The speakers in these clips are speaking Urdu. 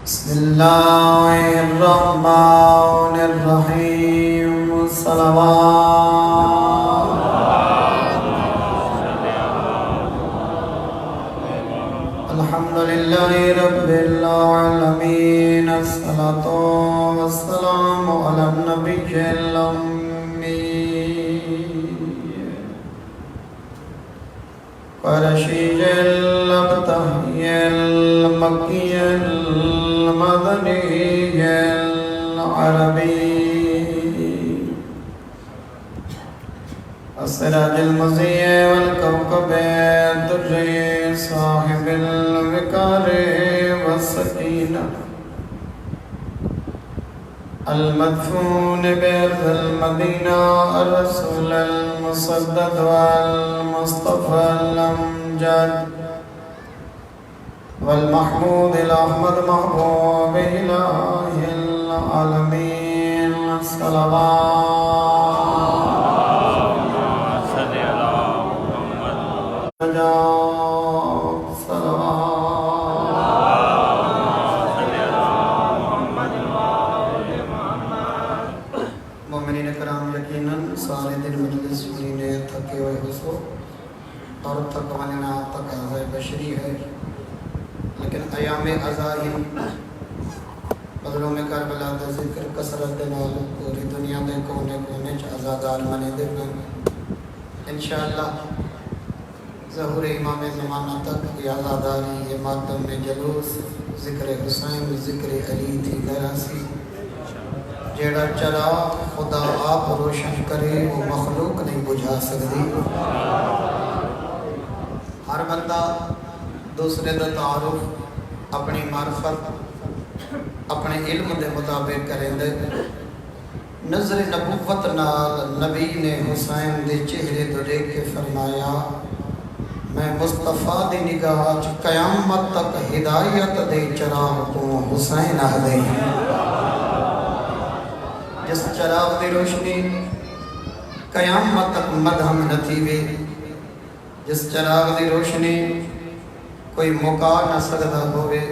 بسم اللہ الرحمن الرحیم صلوات الحمدللہ رب العالمین الصلاة والسلام علی النبی الأمی قرشی الابتحی المکی المدنی العربی السراج المضيء والكوكب الدري صاحب الوقار والسكينة المدفون بأرض المدينة الرسول المصدد والمصطفى الأمجد والمحمود الأحمد محبوب إله العالمين الصلوات مومنین کرام یقیناً سارے دن مجلس نے تھکے ہوئے حسو اور تھکوانا تقاضۂ بشری ہے، لیکن ایام عزائم مظلوم کربلا دا ذکر کثرت دے نال پوری دنیا دے کونے کونے چ آزادار منے دے انشاءاللہ ظہور امام زمانہ تک یہ آزاداری یہ ماتم میں جلوس ذکر حسین ذکر علی تھی دراسی جیڑا چراغ خدا آپ روشن کرے وہ مخلوق نہیں بجھا سکتی۔ ہر بندہ دوسرے دا تعارف اپنی معرفت اپنے علم دے مطابق کریں دے۔ نظر نبوت نال نبی نے حسین دے چہرے تو دیکھ کے فرمایا میں مصطفیٰ دی نگاہ قیامت تک ہدایت دے چراغ تو حسین اہدے جس چراغ دی روشنی قیامت تک مدہم نہ تھیوے، جس چراغ دی روشنی کوئی مکا نہ سکتا ہوئے،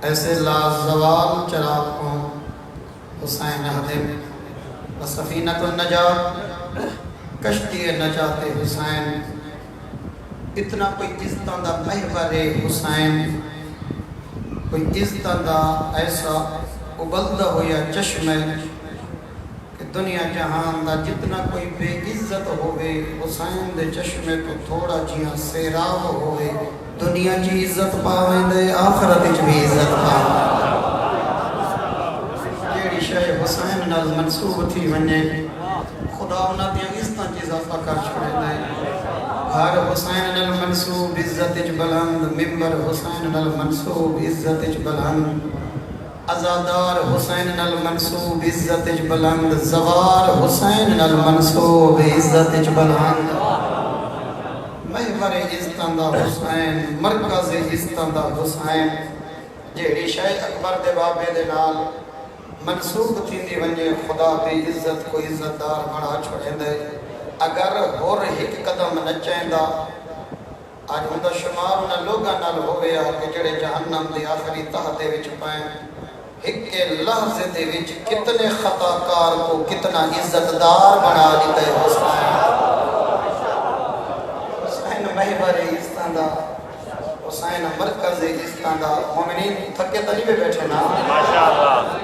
ایسے لازوال چراغ کو حسین اہدے وسفینۃ النجات کشتی نجات حسین اتنا کوئی عزتاں دا محور حسین کوئی عزتاں دا ایسا ابلدہ ہویا چشم کہ دنیا جہان دا جتنا کوئی بے عزت ہوئے حسین دے چشمے تو تھوڑا جیاں سیراب ہوئے دنیا کی عزت پاویں دے آخرت اچ بھی عزت پاویں جیڑی شے حسین نال منصوب تھی ونجے خدا انہاں دیاں عزتاں چ اضافہ کر چھوڑے دے۔ گھر حسین نال منصوب عزت اچ بلند، ممبر حسین نال منصوب عزت اچ بلند، عزادار حسین نال منصوب عزت اچ بلند، زوار حسین نال منصوب عزت اچ بلند، محور عزتاں دا حسین، مرکز عزتاں دا حسین جیڑی شے اکبر دے بابے دے نال منصوب تھیندی ونجے خدا دی عزت کو عزت دار بنا چھوڑیں دے۔ اگر ہور ایک قدم نچیں دا آج ہندہ شمار انہا لوگاں نال ہوئے کہ جڑے جہنم دی آخری تہ دے وچ پائیں ایک لحظے دے وچ کتنے خطاکار کو کتنا عزت دار بنا لیتا ہے حسین۔ حسین محور عزتاں دا، حسین مرکز عزتاں دا۔ مومنین تھکے تلیبے بیٹھے نا ماشاءاللہ۔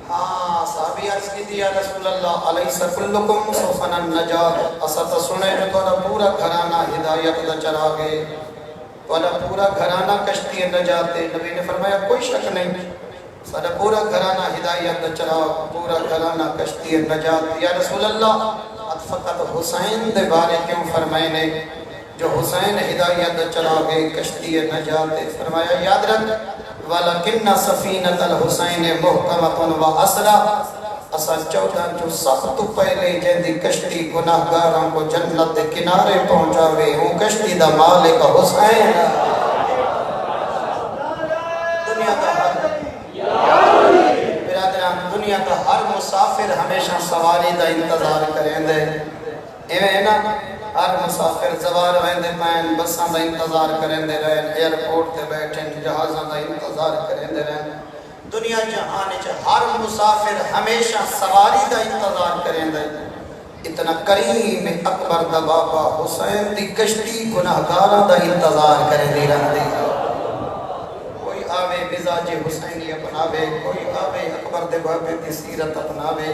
ہاں صحابی عرض کی دیا رسول اللہ علیہ سکلکم صفن النجات اساتا سنے جو توڑا پورا گھرانا ہدایت دا چراغے توڑا پورا گھرانا کشتی نجاتے۔ نبی نے فرمایا کوئی شک نہیں سارا پورا گھرانا ہدایت دا چراغ پورا گھرانا کشتی نجات۔ یا رسول اللہ فقط حسین دے بارے کیوں فرمائے نے جو حسین ہدایت دا چراغے کشتی نجات؟ فرمایا یاد رکھ وَلَكِنَّ سَفِينَةَ الْحُسَيْنِ مُحْكَمَةٌ وَأَسْرَةٌ اسا چودہ جو سب تو پہلے جیندی کشتی گناہگاراں کو جنت دے کنارے پہنچاوے ہوں کشتی دا مالک حسین۔ دنیا دا برادران دنیا دا ہر مسافر ہمیشہ سواری دا انتظار کریں دے ایویں نا ہر مسافر زوار ویندے پین بساں دا انتظار کرندے رہن ایئرپورٹ تے بیٹھن جہازاں دا انتظار کرندے رہن دنیا جہان وچ ہر مسافر ہمیشہ سواری دا انتظار کرندے اتنا کریم اکبر دا بابا حسین دی کشتی گناہگاراں دا انتظار کرندی رہندی کوئی آوے مزاج حسینی اپناوے کوئی آوے اکبر دے بابے دی سیرت اپناوے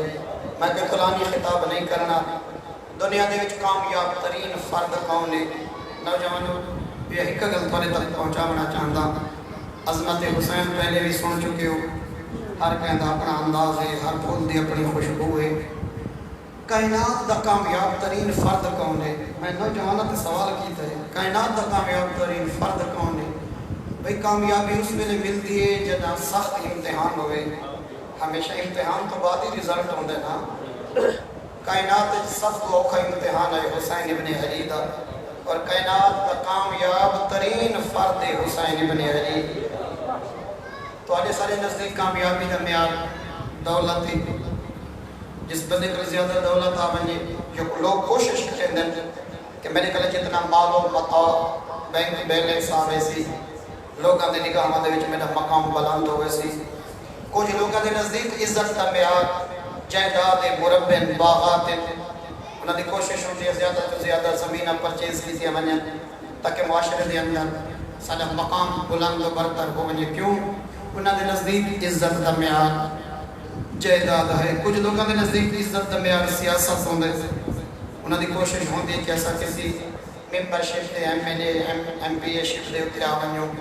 میں کہ کلانی خطاب نہیں کرنا دنیا دے وچ کامیاب ترین فرد کون ہے نوجوانوں یہ ایک گل تھوڑے تک پہنچانا چاہتا عظمت حسین پہلے بھی سن چکے ہو ہر کہندہ اپنا انداز ہے ہر پھول دی اپنی خوشبو ہے کائنات دا کامیاب ترین فرد کون ہے میں نوجوانوں سے سوال کیتا ہے کائنات دا کامیاب ترین فرد کون ہے بھئی کامیابی اس میں ملتی ہے جنا سخت امتحان ہوئے ہمیشہ امتحان تو بعد ہی رزلٹ ہوندے نا کائنات سخت و اوکھا امتحان ہے حسین ابن علی دا اور کائنات کا کامیاب ترین فرد حسین ابن علی تو آجے سارے نزدیک کامیابی دا معیار دولت ہی جس بندے کو زیادہ دولت آمنی جو لوگ کوشش کرتے ہیں کہ میرے کل جتنا مال و مطاع بینک بیلنس آوے سی لوگاں دے نگاہ ہمارے وچ میرا مقام بلند ہوئے سی کچھ لوگاں دے نزدیک عزت دا معیار جائیداد مربن باغات انہوں نے کوشش ہوتی ہے زیادہ تو زیادہ زمینہ پرچیز کی تھی ہمیں تاکہ معاشرے دے اندر سارا مقام بلند و برتر ہو ونجے کیوں انہوں نے نزدیک عزت دا معیار جائیداد ہے کچھ لوگوں نے نزدیک عزت دا معیار سیاست ہوندے انہوں نے کوشش ہوتی ہے کہ ایسا کسی ممبرشپ دے ایم پی اے شپ دے اترا ونجو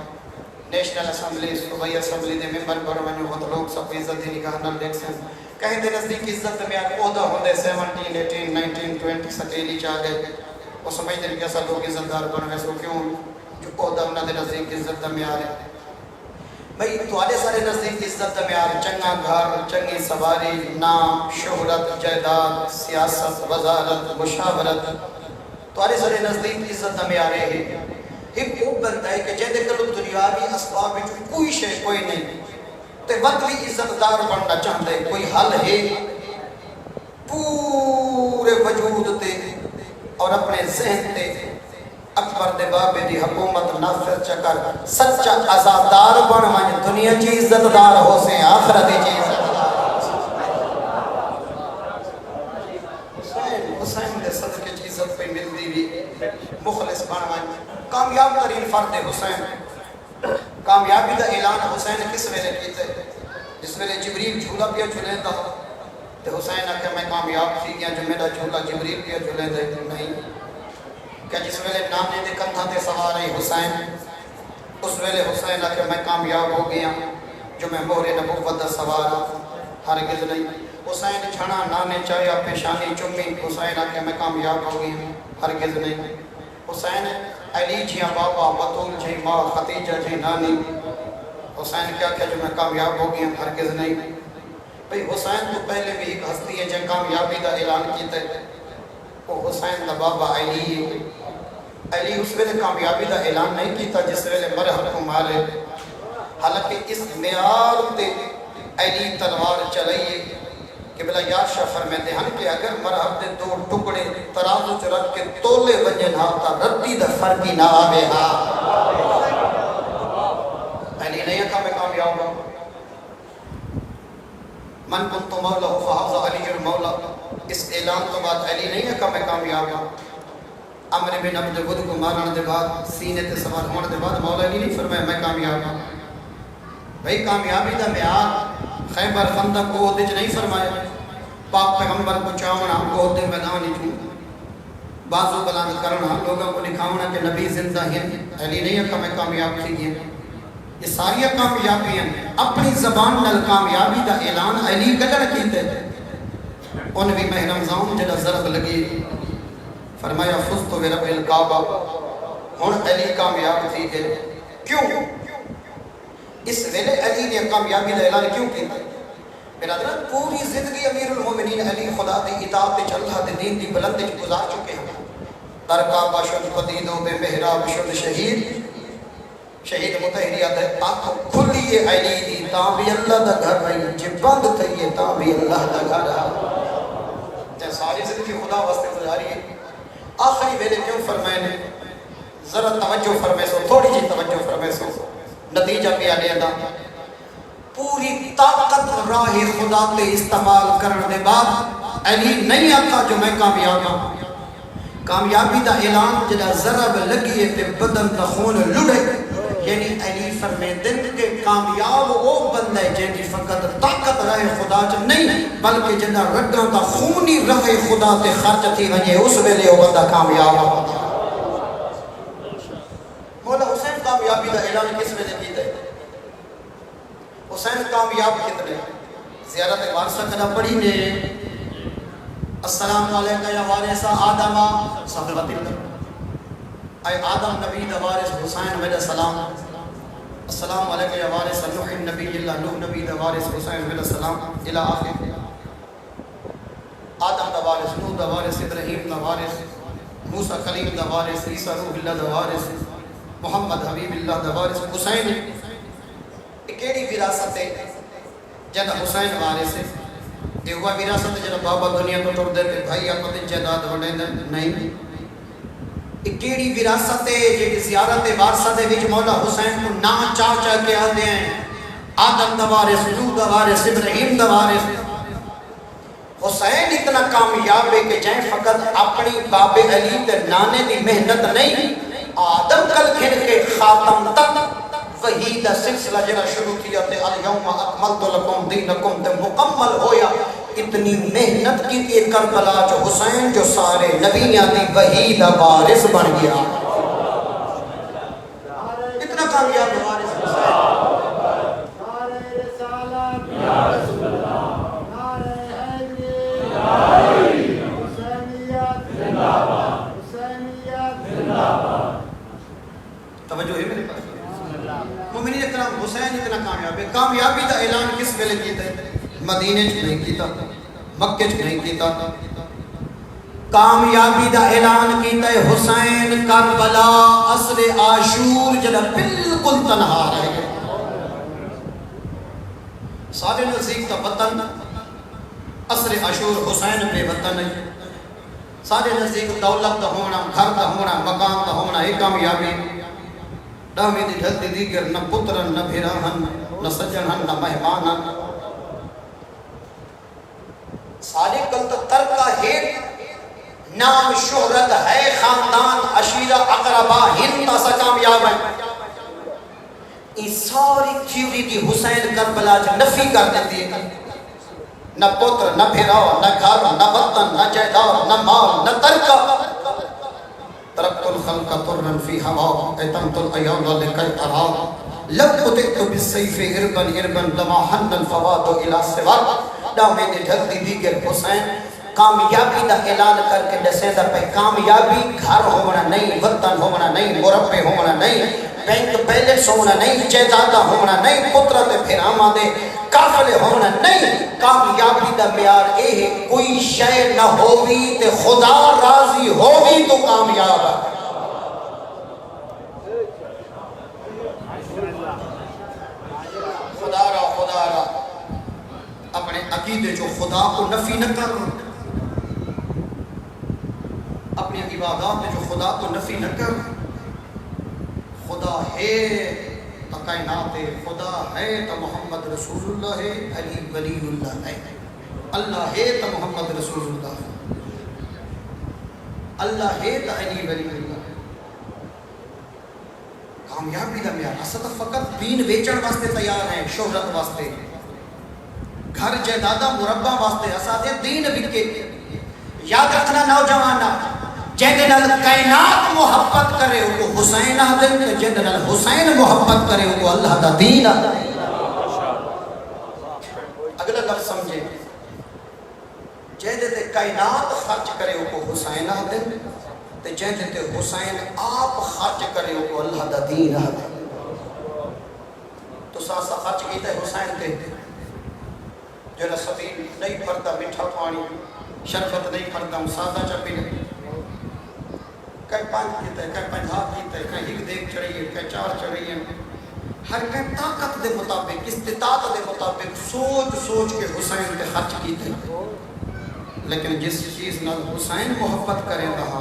نیشنل اسمبلی صوبائی اسمبلی دے ممبر پر ونجو وہ لوگ سب عزت دی نگاہ نال دیکھ سن کہیں دے نزدیک عزت میں عہدہ ہوندے 17 18 19 20 ستیلی چاہ گئے وہ سمجھتے ہیں کہ ایسا لوگ عزتدار بن گئے سو کیوں جو عہدہ انہوں نے نزدیک عزت میں آ رہے بھئی تو آلے سارے نزدیک عزت میں آ رہے چنگا گھر چنگی سواری نام شہرت جائیداد سیاست وزارت مشاورت تو آلے سارے نزدیک عزت میں آ رہے ہیں ایک وہ بنتا ہے کہ جیدے کلو دنیاوی اسباب میں کوئی شے کوئی نہیں تے وقت بھی عزتدار بننا چاہتے کوئی حل ہے پورے وجود تے اور اپنے ذہن تے اکبر دے بابے دی حکومت نافذ چکر سچا آزادار بن مانے دنیا چی عزتدار ہو سے آخرت چی عزتدار حسین دے صدقے چی عزت پہ ملتی بھی مخلص بن مانے کامیاب ترین فرد حسین کامیابی دا اعلان حسین کس ویلے کیتے جس ویلے جبریل جھولا پیا جھولے دا تو حسین آکے میں کامیاب تھی گیا جو میرا جھولا جبریل پیا جھولے دے نہیں کہ جس ویلے نانے دے کندھا دے سوارے حسین اس ویلے حسین آکے میں کامیاب ہو گیا جو میں مہر نبوت دا سوارا ہرگز نہیں حسین چھڑا نانے چاہیا پیشانی چمی حسین آکے میں کامیاب ہو گیا ہرگز نہیں حسین علی جیاں بابا بطول جی ماں خدیجہ جی نانی حسین کیا جو میں کامیاب ہو گیا ہرگز نہیں بھئی حسین تو پہلے بھی ایک ہستی ہے جن کامیابی دا اعلان کیتا ہے وہ حسین دا بابا علی علی اس ویلے کامیابی دا اعلان نہیں کیتا جس ویلے مرحب کو مارے حالانکہ اس معیار تے علی تلوار چلائیے کہ بلا یا شفر میں دہن کہ اگر مرحب دے دو ٹکڑے ترازو چ رکھ کے تولے بنجن ہاتا ردی دا فرقی نہ آوے ہا علی نہیں کہا میں کامیاب ہوں من کنت مولا فحافظ علی المولا اس اعلان تو بعد علی نہیں کہا میں کامیاب ہوں عمر بن عبد ود کو مارن دے بعد سینے تے سوار ہونے دے بعد مولا علی نہیں فرمایا میں کامیاب ہوں بھئی کامیابی دا معیار خیبر خندق کو عہدے نہیں فرمایا پاک پیغمبر کو چاہونا کو عہدے میدان ہی بازو بلند کرنا لوگوں کو دکھاونا کہ نبی زندہ ہیں علی نہیں کہا میں کامیاب تھی گئے یہ ساری کامیابی ہیں اپنی زبان نل کامیابی دا اعلان علی قدر کیتے ان بھی ماہ رمضان جڑا ضرب لگی فرمایا فزت برب الکعبہ ہن علی کامیاب تھی گئے کیوں اس ویلے علی نے کامیابی دا اعلان کیوں کیتا برادران پوری زندگی امیر المومنین علی خدا دی اطاعت وچ اللہ دے دین دی بلندی وچ گزار چکے ہیں در کعبہ شد قدیدوں بے محراب شد شہید متحریہ دے آنکھ کھلی علی دی تاں بھی اللہ دا گھر رہی جب بند تھئی تاں بھی اللہ دا گھر رہا تے ساری زندگی خدا واسطے گزاری ہے آخری ویلے کیوں فرمائے نے ذرا توجہ فرمائے سو تھوڑی جی توجہ فرمائے سو نتیجہ بھی آلے دا پوری طاقت راہ خدا تے استعمال کرنے دے بعد علی نہیں آتا جو میں کامیاب ہوں کامیابی دا اعلان جدا ضرب لگی ہے تے بدن دا خون لڑے یعنی علی فرمے دن کے کامیاب وہ بندہ ہے جن کی فقط طاقت راہ خدا چ نہیں بلکہ جدا رگاں دا خونی راہ خدا تے خرچ تھی ونجے اس ویلے وہ بندہ کامیاب ہوتا مولا حسین کامیابی دا اعلان کس ویلے کیتا ہے حسین کامیاب کتنے زیارت وارثہ کدا پڑھی نے السلام علیکہ یا وارث آدم صحبت اللہ اے آدم نبی دا وارث حسین میرا سلام السلام علیکہ یا وارث نوح نبی اللہ نوح نبی دا وارث حسین میرا سلام الى آخر آدم دا وارث نوح دا وارث ابراہیم دا وارث موسیٰ کلیم دا وارث عیسیٰ روح اللہ دا وارث محمد حبیب اللہ دا وارث حسین کیڑی وراثت ہے جنہ حسین وارث ہے یہ ہوا وراثت ہے جنہ بابا دنیا کو ٹوڑ دیتے بھائی آپ دن جائیداد وڑے نہیں یہ کیڑی وراثت ہے یہ زیارت وارثہ دے وچ مولا حسین کو نا چاہ چاہ کے آتے ہیں آدم دا وارث نوح دا وارث ابراہیم دا وارث حسین اتنا کامیاب ہے کہ جائیں فقط اپنی باب علی تے نانے دی محنت نہیں آدم کل کھڑ کے خاتم تک وہی دا سلسلہ جنہ شروع کیا تے الیوم اکملت لکم دینکم تے مکمل ہویا اتنی محنت کی تھی کربلا جو حسین جو سارے نبیاں دی وہی دا وارث بن گیا اتنا کامیاب وارث حسین نعرہ رسالت یا رسول اللہ نعرہ حیدری حسینیت زندہ باد حسینیت زندہ باد توجہ ہے میرے پاس مومنین اکرام حسین اتنا کامیاب ہے کامیابی دا اعلان کس ویلے کیتا ہے مدینے چ نہیں کیتا مکے چ نہیں کیتا کامیابی دا اعلان کیتا ہے حسین کربلا عصر عاشور جڑا بالکل تنہا رہ گیا سارے نزدیک کا وطن عصر عاشور حسین بے وطن ہے سارے نزدیک دولت دا ہونا گھر دا ہونا مکان دا ہونا یہ کامیابی ڈامی دی ڈھلتی دیگر نہ پترن نہ بھیراہن نہ سجنہن نہ مہمانن سارے کل تو ترکہ ہے نام شہرت ہے خاندان عشیرہ اقربا ہند تاسا کامیاب ہے اس ساری تھیوری دی حسین کربلا جو نفی کر دیتی ہے نہ پتر نہ بھیراہ نہ گھر نہ وطن نہ جائیداد نہ مال نہ ترکہ ترکت الخلق طرن فی ہوا اتمت الایام لکی ارا لب اتقت بالسیف اربن اربن لما حن الفواد الى سواد دامے دے ڈھلتی دیگر حسین کامیابی دا اعلان کر کے دسیں دا پہ کامیابی گھر ہونا نہیں وطن ہونا نہیں مربع ہونا نہیں بینک بیلنس ہونا نہیں جائیداد ہونا نہیں پترت پھراما دے قافلے ہونا نہیں کامیابی دا معیار اے ہے کوئی شے نہ ہوگی تے خدا راضی ہوگی تو کامیاب ہے خدا را اپنے عقیدے جو خدا کو نفی نہ کرو اپنی عبادات جو خدا کو نفی نہ کرو خدا ہے تو کائنات ہے خدا ہے تو محمد رسول اللہ ہے علی ولی اللہ ہے اللہ ہے تو محمد رسول اللہ ہے اللہ ہے تو علی ولی اللہ ہے کامیابی دا معیار اسد فقط دین ویچن واسطے تیار ہیں شہرت واسطے گھر جائیداد مربع واسطے اسادے دین وکے یاد رکھنا نوجوانہ جن نال کائنات محبت کرے وہ حسین آدم جن نال حسین محبت کرے وہ اللہ دا دین اگلا لفظ سمجھے جن تے کائنات خرچ کرے وہ حسین آدم تے جن تے حسین آپ خرچ کرے وہ اللہ دا دین تو ساسا خرچ کیتا ہے حسین تے جو نصبی نہیں پڑتا میٹھا پانی شربت نہیں پڑتا سادہ چپی نہیں کئی پانچ کیتا ہے کئی پنجاب کیتا ہے کئی ایک دیکھ چڑھئی ہے کئی چار چڑھئی ہے ہر کئی طاقت دے مطابق استطاعت دے مطابق سوچ سوچ کے حسین پہ خرچ کیتے ہیں لیکن جس چیز نال حسین محبت کریں رہا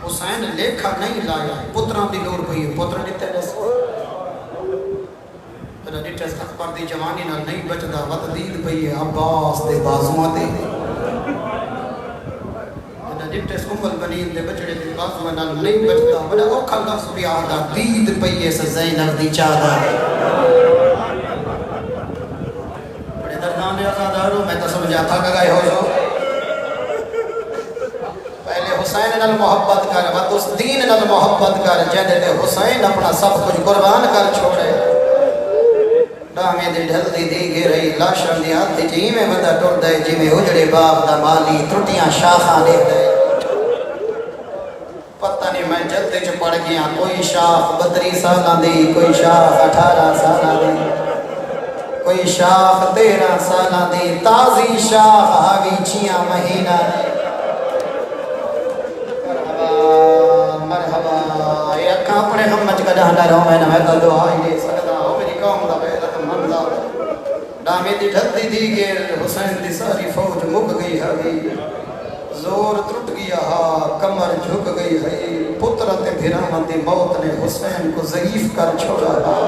حسین لیکھا نہیں لایا پتران دی لوڑ پئی پتران دیتے نس تیرا ڈیٹس اکبر دی جوانی نال نہیں بچدا وقت دید پئی عباس دے بازوان دے تیرا ڈیٹس امل بنین دے بچڑے دے بازوان نال نہیں بچدا بڑا اوکھا لفظ بھی آدھا دید پئی سے زینب دی چادہ بڑے دردان دے آزادارو میں تو سمجھا تھا کہ گئے ہو جو حسین نال محبت کر و اس دین نال محبت کر جہدے تے حسین اپنا سب کچھ قربان کر چھوڑے ڈامے دے ڈھل دی دی رہی لاشن دی ہاتھ جی میں بندہ ٹر دے جی میں اجڑے باپ دا مالی ترٹیاں شاخاں دے دے پتہ نہیں میں جلتے چ پڑ گیا کوئی شاخ 32 سالاں دی کوئی شاخ 18 سالاں دی کوئی شاخ 13 سالاں دی تازی شاخ آگی 6 مہینہ دی مرحبا یہ اکھاں اپنے غمج کا ڈہنا رہو میں تو دعا ہی دے سکتا ہوں میری قوم دا غیرت مندہ ڈامی دی ڈھلتی دی گیر حسین دی ساری فوج مک گئی ہے زور ٹوٹ گیا ہا کمر جھک گئی ہے پترت بھرام دی موت نے حسین کو ضعیف کر چھوڑا ہے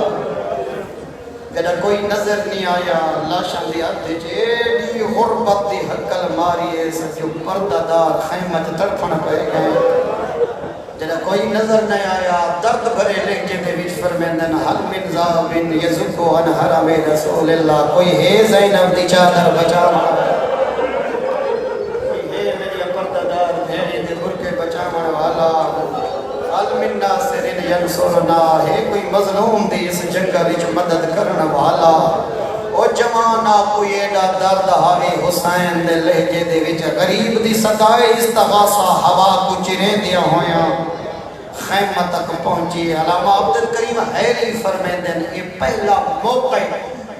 جڑا کوئی نظر نہیں آیا لاشاں دی ہتھ جیڑی غربت دی حقل ماری ہے جو پردہ دار خیمت تڑپن پہ گئے جڑا کوئی نظر نہیں آیا درد بھرے لہجے دے وچ فرمیندن حل من ذابن یزکو عن حرم رسول اللہ کوئی ہے زینب دی چادر بچاوا کوئی ہے میری پردہ دار بھیڑی دے برکے بچاون والا حل من ناصر ینصرنا ہے کوئی مظلوم دی اس جنگ وچ مدد کرن والا او جوانا کوئی ایڈا درد ہاوی حسین دے لہجے دے وچ غریب دی صدائے استغاثہ ہوا کو چریں دیا ہویاں خیمہ تک پہنچی علامہ عبدالکریم حیری فرمیندن یہ پہلا موقع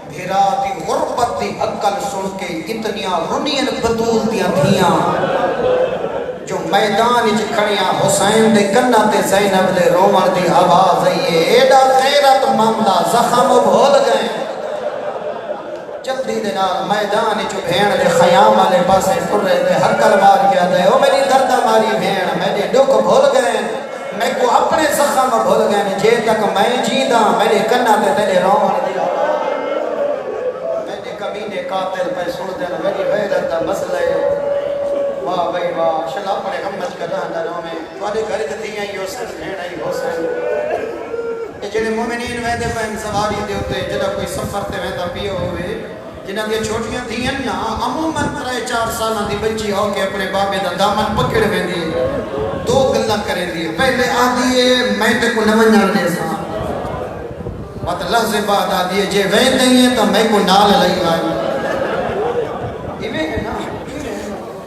بھیرا دی غربت دی عقل سن کے اتنیاں رنین بطول دیاں تھیاں جو میدان اچ کھڑیاں حسین دے کنہ تے زینب دے رومر دی آواز ہے ایڈا غیرت مندہ زخم بھول گئے جلدی دنال میدان چو بھین دے خیام والے پاسے پھر رہے تھے ہر کل مار کیا دے او میری دردہ ماری بھین میرے ڈوک بھول گئے میں کو اپنے زخم بھول گئے جے تک میں جیدہ میرے کنہ تے تیرے رومن دیا میرے کبینے قاتل پہ سن دینا میری غیرت دا مسئلہ واہ بھائی واہ شل اپنے غمج کا رہنا رو میں توڑے گھر دیا ہی حسین بھین آئی حسین جنہیں مومنین ویدے پہن سواری دے ہوتے جنہاں کوئی سفر تے ویدہ پیے ہوئے جنہاں دیا چھوٹیاں تھیں نا عموماً 3-4 سالہ دی بچی ہو کے اپنے بابے دا دامن پکڑ میں دیئے 2 گلہ کریں دیئے پہلے آدھیے میں تے کو نمنجر دے سا بات لحظے بعد آدھیے جے وین نہیں ہے تو میں کو نال لئی آئی ایویں ہے نا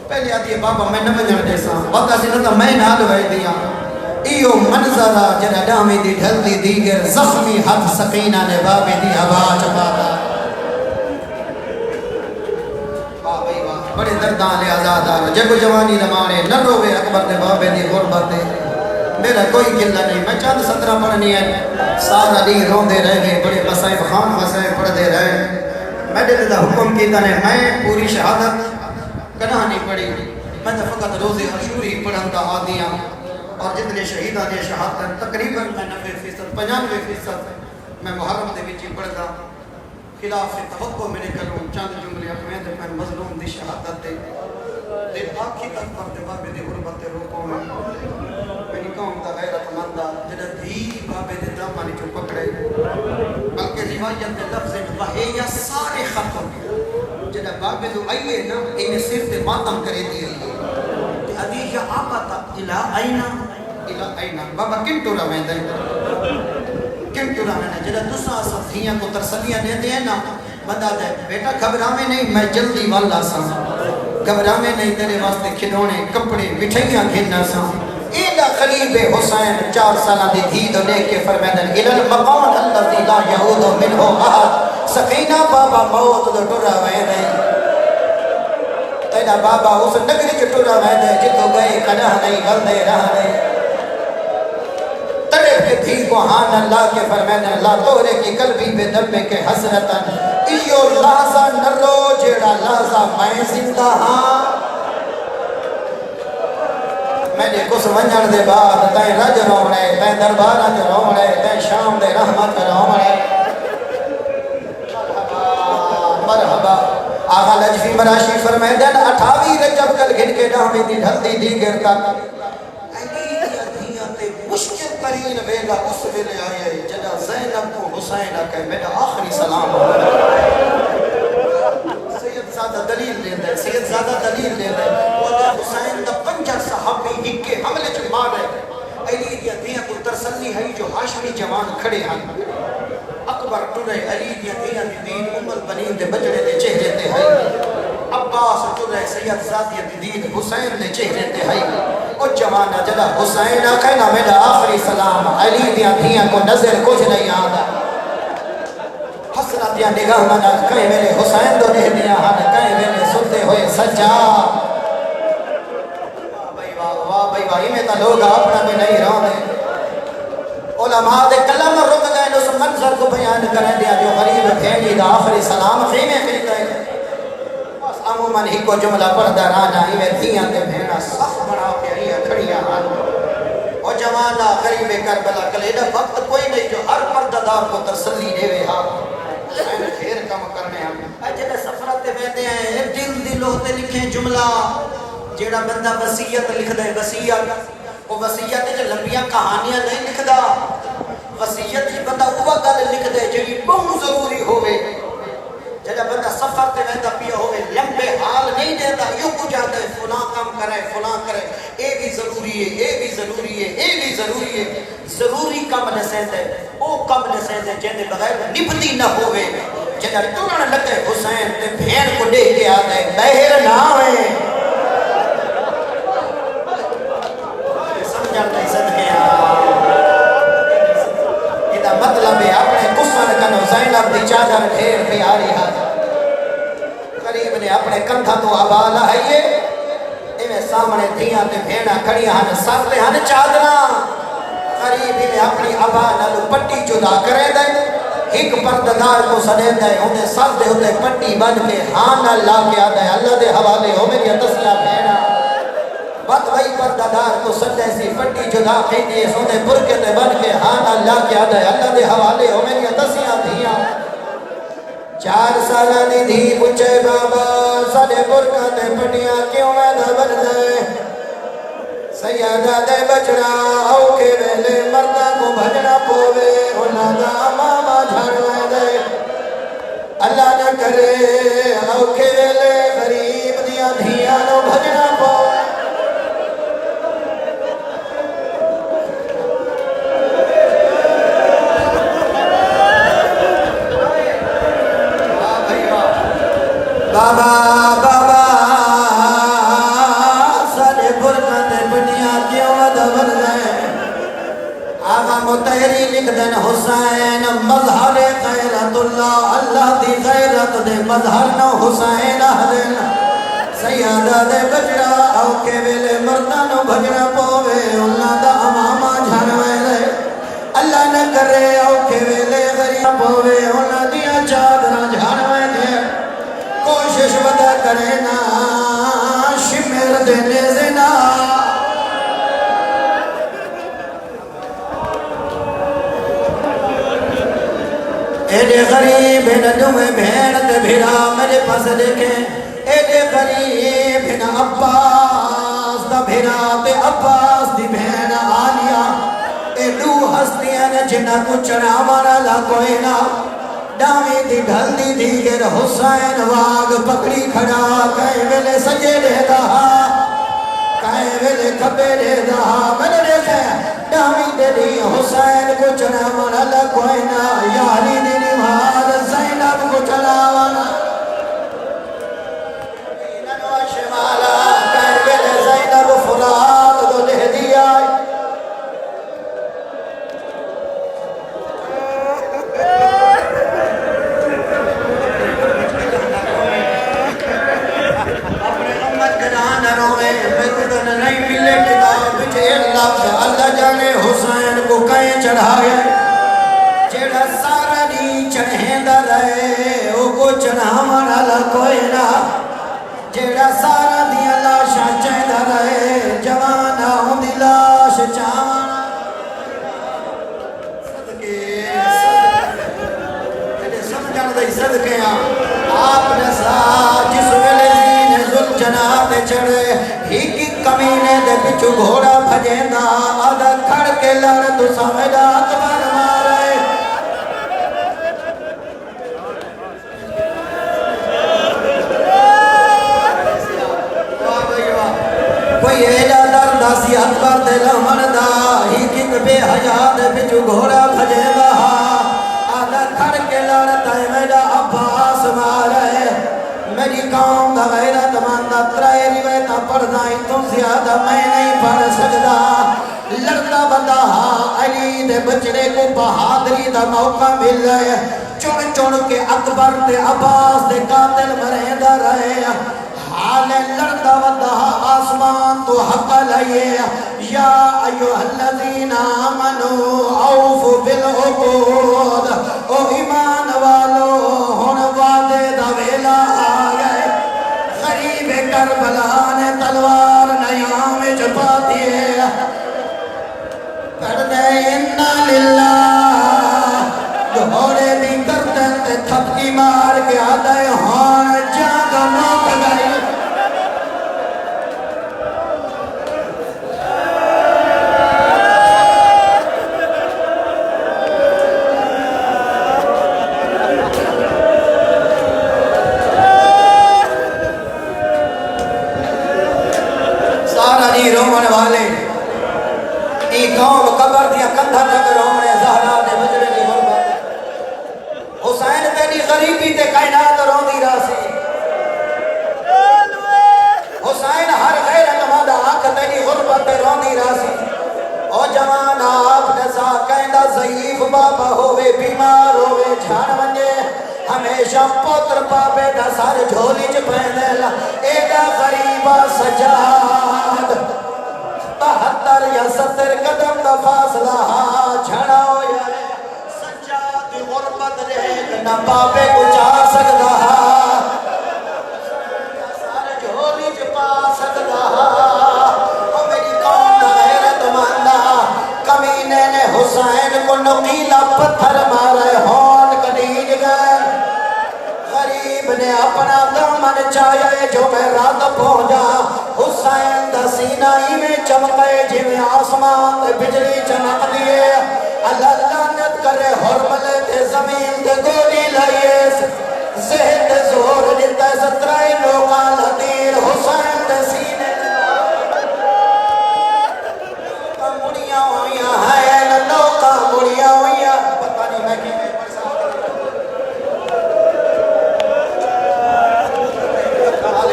پہلے آدھیے بابا میں نمنجر دے سا بات آدھیے نا میں نال وے دیا ایو منظرہ جنہ ڈامی دی ڈھل دی دیگر زخمی حد سقینہ نے بابے دی ہوا چپاتا بڑے دردان لے آزادار جب جوانی نمانے نہ روے اکبر دے بابے دی غربت دے میرا کوئی گلہ نہیں میں چاند 17 پڑھنی ہے سارا دی رون دے رہے گے بڑے مسائب خان مسائب پڑھ دے رہے میں دے دا حکم کیتا نے میں پوری شہادت گناہ نہیں پڑھی میں تو فقط روزی عاشوری پڑھن دا آدیاں اور جتنے شہیدہ دے شہادت تقریباً میں 90% 95% میں محرم دے وچی پڑھتا خلاف توقع میں نے کروں چاند جملے اخوین دے پہن مظلوم دی شہادت دے دل آنکھی تک پر دے بابے دے غربت دے روکوں میں میری قوم دا غیرت مندہ جنہ دھی بابے دے دامانی جو پکڑے بلکہ روایت دے لفظ وحیہ سارے ختم جنہ بابے دے آئیے نا انہیں صرف دے ماتم کرے دیئے حدیث آقا تا الہ اینا بابا کن ٹورا میں دے کن ٹورا میں دے جنہ دوسرا صفحیاں کو ترسلیاں دے دے نا بندہ دے بیٹا گھبرامے نہیں میں جلدی والا سا گھبرامے نہیں تیرے واسطے کھلونے کپڑے مٹھائیاں گھننا سا ایلا قریب حسین 4 سالہ دی دید و لے کے فرمیدن الال مقام اللہ لا یہود منہو احد سقینہ بابا موت دو ٹورا میں دے تینا بابا اس نگری کے ٹورا میں دے جتو گئے کنہ نہیں غلدے رہ نہیں تڑے پہ تھی کو ہان اللہ کے فرمیدن اللہ تورے کی قلبی بے دمے کے حسرتن ایو لازہ نرو جیڑا لازہ میں زندہ ہاں میرے کس ونجن دے بعد تائیں رج رونے تائیں دربارہ جو رونے تائیں شام دے رحمت رونے مرحبا آغا لجفی مراشی فرمائے دن 28 رجب کل گھن کے ڈامی دی ڈھل دی دیگر تک مشکل ترین ویلا اس ویلے آئے جدا زینب کو حسین آکے میرا آخری سلام ہو سید زیادہ دلیل لے دے سید زیادہ دلیل لے دے وہاں حسین دا 5 صحابی ہکے حملے جو مار رہے علی دیا دیا کو ترسلی ہے جو ہاشمی جوان کھڑے ہیں اکبر ٹرے علی دیا دیا دین البنین دے بجڑے دے چہرے تے ہے عباس ٹرے سید زادی دین حسین دے چہرے تے ہے او جوانا جدا حسین کہنا میرا آخری سلام علی دیا دیا کو نظر کچھ نہیں آتا حسنہ دیا نگاہ منا کہیں میرے حسین دو دے دیا ہاں کہیں میرے سنتے ہوئے سجا واہ بھائی واہ میں تا لوگ اپنا بھی نہیں رونے علماء دے کلم رک گئے اس منظر کو بیان کریں دیا جو غریب پھیلی دا آخری سلام خیمے خیل گئے بس عموماً ہی کو جملہ پڑھتا رانا ہی میں دیاں دے بھینا صف بنا کے ہی کھڑیاں ہاں او جوانا غریب کربلا کلیدہ وقت کوئی نہیں جو ہر پرددار کو ترسلی دے وے ہاں حسین خیر کم کرنے ہم اجلے سفرت بیندے ہیں دل دلوں تے لکھیں جملہ جیڑا بندہ وسیعت لکھ دے وسیعت وہ وسیعت جو لمبیاں کہانیاں نہیں لکھ دا وسیعت جو بندہ وہ گل لکھ دے جو یہ بہت ضروری ہوئے جب بندہ سفر تے ویندہ پیا ہوئے لمبے حال نہیں دیتا یوں کو جاتا ہے فلاں کام کرے فلاں کرے اے بھی ضروری ہے اے بھی ضروری ہے اے بھی ضروری ہے ضروری کم نسید ہے او کم نسید ہے جہنے بغیر نبتی نہ ہوئے جب ترن لگے حسین تے بھین کو دے کے آتا ہے بہر نہ ہوئے سمجھاتا ہے صدقے مطلب ہے اپنے کسن کنو زینب دی چادر ڈھیر پہ آ رہی ہے قریب نے اپنے کندھا تو آبالا ہے یہ میں سامنے دیاں تے بھیڑا کھڑیاں ہن سر لے ہن چادرہ قریب نے اپنی آبالا لو پٹی جدا کرے دے ایک پردگار کو سنے دے انہیں سر دے ہوتے پٹی بن کے ہاں اللہ کے آدھے اللہ دے حوالے ہو میری اتسیہ بھیڑا بات وہی پردادار کو سجے سی پٹی جدا کھیتی سونے برکے تے بن کے ہاں اللہ کیا دے اللہ دے حوالے ہو میری دسیاں دھیاں 4 سالہ دی دھی پچھے بابا ساڑے برکہ تے پٹیاں کیوں میں دبر دے سیادہ دے بچڑا آؤ کے ویلے مردہ کو بھجنا پوے انہاں دا ماما جھاڑوے دے اللہ نہ کرے آؤ کے ویلے غریب دیا دھیاں نو بھجنا پوے بابا بابا سارے برکت بنیا کیوں دبر دیں آغا متحری لکھ دن حسین مظہر غیرت اللہ اللہ دی غیرت دے مظہر نو حسین اہدن سیادہ دے بجڑا آو کے ویلے مردانو بھجڑا پوے اللہ دا امامہ جھانوے دے اللہ نہ کرے آو کے ویلے غریب پوے اللہ دیا چادرہ جھانوے دے کوشش ودا کرے نا شمر دینے زنا ایڈے غریب نڈو میں بھیڑت بھیڑا میرے پاس دیکھیں ایڈے غریب نا عباس دا بھیڑا تے عباس دی بھیڑ آلیا ایڈو ہستیاں جنہ کو چڑھا مارا لا کوئی نا ڈامی دی ڈھل دی دیگر حسین واگ پکڑی کھڑا کہیں ویلے سجے دے دہا کہیں ویلے کھپے دے دہا میں نے دیکھے ڈامی دے دی حسین کو چڑھا مانا لکوئی نا یاری دی نمال زینب کو چلاوانا ننو شمالا کہیں ویلے زینب فرات دو لے دیا اللہ جانے حسین کو کہیں چڑھائے جیڑا سارا نہیں چڑھیں دا رہے او کو چڑھا مانا لکوئی نا جیڑا سارا دیا لاشا چڑھ دا رہے جوانا جناب چڑھے ہی کی کمینے دے پچھو گھوڑا بھجیندہ آدھا کھڑ کے لڑ تو سمجھا اکبر مارے کوئی ایجا دردہ سی اکبر دے لمردہ ہی کت بے حیات بچو گھوڑا بھجیندہ آدھا کھڑ کے لڑتا ہے میرا عباس مارے میری قوم دا غیرت ماندہ ترائے روایتہ پڑھنا ہی تو زیادہ میں نہیں پڑھ سکتا لڑتا بندہ علی دے بچڑے کو بہادری دا موقع مل رہے چن چن کے اکبر دے عباس دے قاتل مرہندہ رہے حال لڑتا بندہ آسمان تو حق لئیے یا ایوہ الذین آمنوا اوفوا بالعقود او ایمان والو ہن وعدے دا ویلا آگئے غریب کربلا نے تلوار نیام چپا دیے کردے انہا للہ گھوڑے دی گردن تے تھپکی مار کے آدھے ہاں جاگا موت گئی رومن والے ای قوم قبر دیا کندھا تک رومنے زہرا دے بجرے دی غربت حسین تیری غریبی تے کائنات روندی راسی حسین ہر غیر نمادہ آنکھ تیری غربت تے روندی راسی او جوان آپ نسا کہندہ ضعیف بابا ہوئے بیمار ہوئے جھان منجے ہمیشہ پوتر پاپے دا سارے جھولی چپیندے ایڈا غریبہ سجاد 72 یا 70 قدم دا فاصلہ چھڑا ہو یا سجاد غربت رہے نہ پاپے کو چاہ سکتا سارے جھولی چپا سکتا اور میری قوم دا غیرت ماندہ کمینے نے حسین کو نقیلہ پتھر مارے ہون کڈیج گئے غریب نے اپنا دامن چاہے جو میں رات پہنچا حسین دا سینہ ہی میں چمکے جویں آسمان دے بجلی چمک دیے اللہ لعنت کرے حرملے دے زمین دے گولی لائیے ذہن دے زور جتا ہے 17 لوگاں لدیر حسین دے سینے مڑیاں ہوئیاں ہیں لوگاں مڑیاں ہوئیاں پتہ نہیں میں کی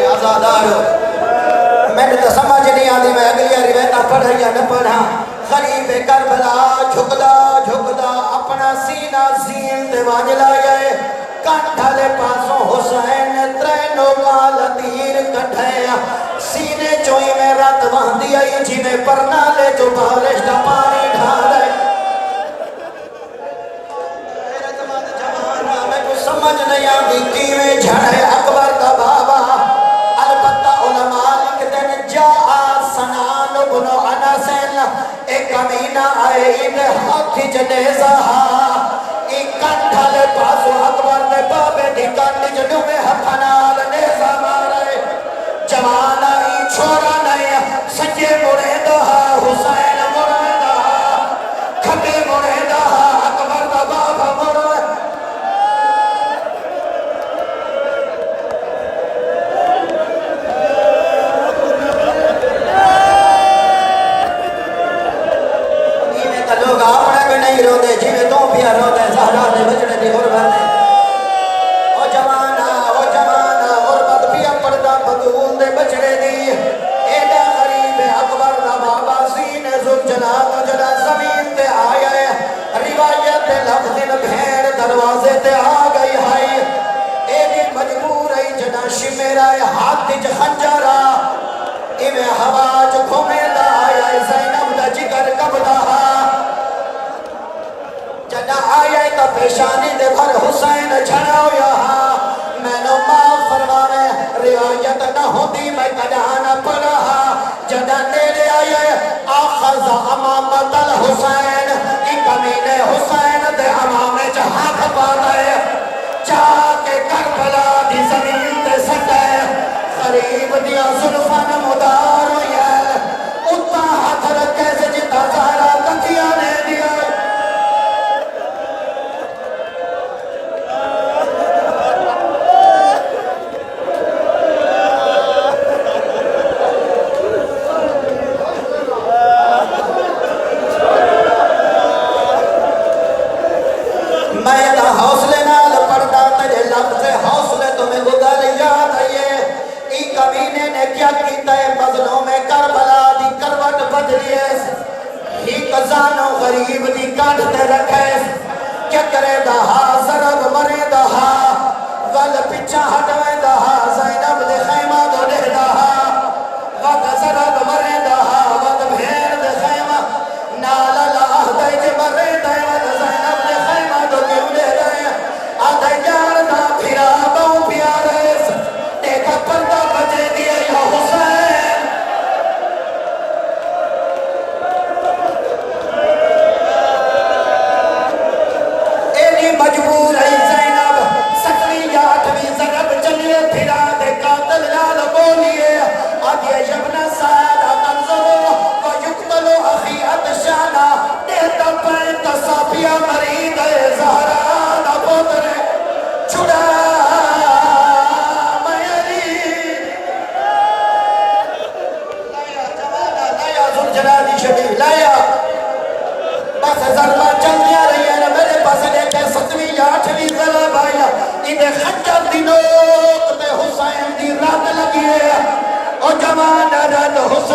آزادارو میں نے تو سمجھ نہیں آدھی میں اگلی روایتہ پڑھا یا نہ پڑھا غریب کربلا جھکدا اپنا سینہ زین دے واجلا جائے کانٹھالے پاسوں حسین 3 نوکا لطیر کٹھے سینے چوئی میں رات باندھی آئی جی میں پرنالے جو بارش دا پانی ڈھالے میں کو سمجھ نہیں آدھی کیویں جھڑے اکبر کا بابا سنان بن انسن ایک امینہ آئے انہیں ہاتھی جنیزہ ایک کنٹھل پاسو اکبر نے بابے دکھانے جنوں میں ہتھنال نیزہ مارے جوانا ہی چھوڑا نہیں سجے مڑے دہا حسین مڑے دہا کھبے مڑے دہا اکبر کا بابا مڑے لوگ اپنے بھی نہیں روندے جیویں تو پیا روندے زہرا دے بچڑے دی غربت او جوانا غربت پیا پڑدا بدول دے بچڑے دی ایڈا غریب اکبر دا بابا سین ذوالجلال جلا زمین تے آیا روایت لفظ بھیڑ دروازے تے آ گئی ہے ایڈی مجبور ہے جنا شمیرا ہاتھ وچ خنجرا ایویں ہوا چ گھومدا آیا زینب دا جگر کبدا جنا آیا تا پیشانی دے بھر حسین چھڑا ہویا میں نو معاف فرماوے روایت نہ ہوتی میں کدانا پڑھا جنا نیڑے آیا آخذ امامت الحسین کی کمینے حسین دے امامے چ ہاتھ پا دے جا کے کربلا دی زمین تے سٹے غریب دی دیا زلفاں نمودار ہوئی ہے اتنا ہاتھ رکھے سے جتا زہرا کتیاں نے دیا میں نہ حوصلے نال پڑھتا تیرے لفظ حوصلے تمہیں گزر یاد آئیے ای کمینے نے کیا کیتا ہے مظلوم میں کربلا دی کروٹ بدلی ہے ہی قزانوں غریب دی کاٹتے رکھے کیا کرے دہا ضرب مرے دہا ول پچھا ہٹوے دہا زینب دے خیمہ دو دے دہا وقت ضرب مرے دہا وقت بھیر دے خیمہ نالا لاہ دے جے مرے دے وقت زینب دے خیمہ دو کیوں دے دے آدھے یار دا پھرا باؤں پیارے دیکھا پردہ بجے دیئے یا حسین اینی مجبور ہے زینب سکری یا آٹھویں ضرب چلیے پھرا دے قاتل لال بولیے آدھے یبن سادہ تنظرو ویقتلو اخی اتشانا دیتا پینتا صافیہ مرید زہرا دا پوترے چھڑا میری لایا جوانا لایا زلجلانی شبیل لایا بس ضربہ چل دیا رہی ہے میرے پاس دیکھے 7ویں یا 8ویں ضرب آیا انہیں خنجر دی نوک تے حسین دی رات لگی ہے او جوان رد حسین